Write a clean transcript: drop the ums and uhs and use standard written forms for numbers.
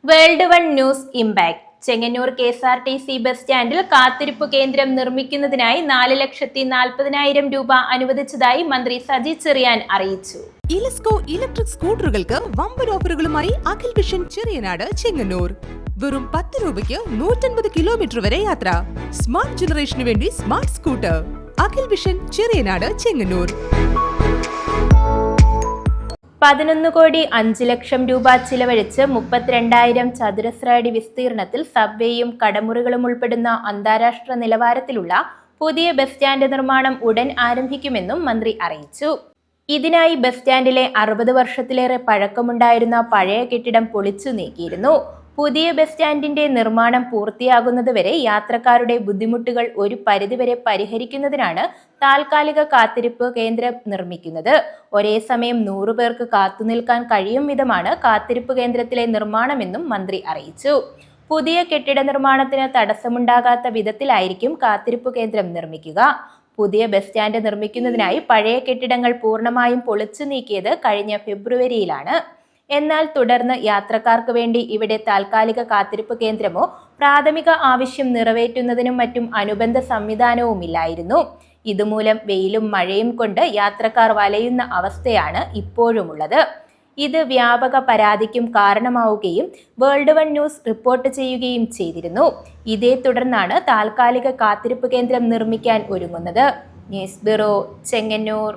World one news impact. Chengannur KSRTC bus സ്റ്റാൻഡിൽ കാത്തിരിപ്പ് കേന്ദ്രം നിർമ്മിക്കുന്നതിനായി 4,40,000 രൂപ അനുവദിച്ചതായി മന്ത്രി സജി ചെറിയാൻ അറിയിച്ചു. ഇലസ്കോ ഇലക്ട്രിക് സ്കൂട്ടറുകൾക്ക് വമ്പൻ ഓഫറുകളുമായി അഖിൽ വിഷൻ ചെറിയനാട് ചെങ്ങന്നൂർ. വെറും 10 രൂപയ്ക്ക് 150 കിലോമീറ്റർ വരെ യാത്ര. സ്മാർട്ട് ജനറേഷനു വേണ്ടി smart scooter. Akhil vision Cheriyanad Chengannur. 11,05,00,000 രൂപ ചിലവഴിച്ച് 32,000 ചതുരശ്ര അടി വിസ്തീർണത്തിൽ സബ്വേയും കടമുറികളും ഉൾപ്പെടുന്ന അന്താരാഷ്ട്ര നിലവാരത്തിലുള്ള പുതിയ ബസ് സ്റ്റാൻഡ് നിർമ്മാണം ഉടൻ ആരംഭിക്കുമെന്നും മന്ത്രി അറിയിച്ചു. ഇതിനായി ബസ് സ്റ്റാൻഡിലെ 60 വർഷത്തിലേറെ പഴക്കമുണ്ടായിരുന്ന പഴയ കെട്ടിടം പൊളിച്ചു നീക്കിയിരുന്നു. പുതിയ ബസ് സ്റ്റാൻഡിന്റെ നിർമ്മാണം പൂർത്തിയാകുന്നതുവരെ യാത്രക്കാരുടെ ബുദ്ധിമുട്ടുകൾ ഒരു പരിധിവരെ പരിഹരിക്കുന്നതിനാണ് താൽക്കാലിക കാത്തിരിപ്പ് കേന്ദ്രം നിർമ്മിക്കുന്നത്. ഒരേ സമയം 100 പേർക്ക് കാത്തുനിൽക്കാൻ കഴിയും വിധമാണ് കാത്തിരിപ്പ് കേന്ദ്രത്തിലെ നിർമ്മാണമെന്നും മന്ത്രി അറിയിച്ചു. പുതിയ കെട്ടിട നിർമ്മാണത്തിന് തടസ്സമുണ്ടാകാത്ത വിധത്തിലായിരിക്കും കാത്തിരിപ്പ് കേന്ദ്രം നിർമ്മിക്കുക. പുതിയ ബസ് സ്റ്റാൻഡ് നിർമ്മിക്കുന്നതിനായി പഴയ കെട്ടിടങ്ങൾ പൂർണ്ണമായും പൊളിച്ചു നീക്കിയത് കഴിഞ്ഞ ഫെബ്രുവരിയിലാണ്. എന്നാൽ തുടർന്ന് യാത്രക്കാർക്ക് വേണ്ടി ഇവിടെ താൽക്കാലിക കാത്തിരിപ്പ് കേന്ദ്രമോ പ്രാഥമിക ആവശ്യം നിറവേറ്റുന്നതിനും മറ്റും അനുബന്ധ സംവിധാനവുമില്ലായിരുന്നു. ഇതുമൂലം വെയിലും മഴയും കൊണ്ട് യാത്രക്കാർ വലയുന്ന അവസ്ഥയാണ് ഇപ്പോഴുമുള്ളത്. ഇത് വ്യാപക പരാതിക്കും കാരണമാവുകയും വേൾഡ് വൺ ന്യൂസ് റിപ്പോർട്ട് ചെയ്യുകയും ചെയ്തിരുന്നു. ഇതേ തുടർന്നാണ് താൽക്കാലിക കാത്തിരിപ്പ് കേന്ദ്രം നിർമ്മിക്കാൻ ഒരുങ്ങുന്നത്. News bureau, Chengannur.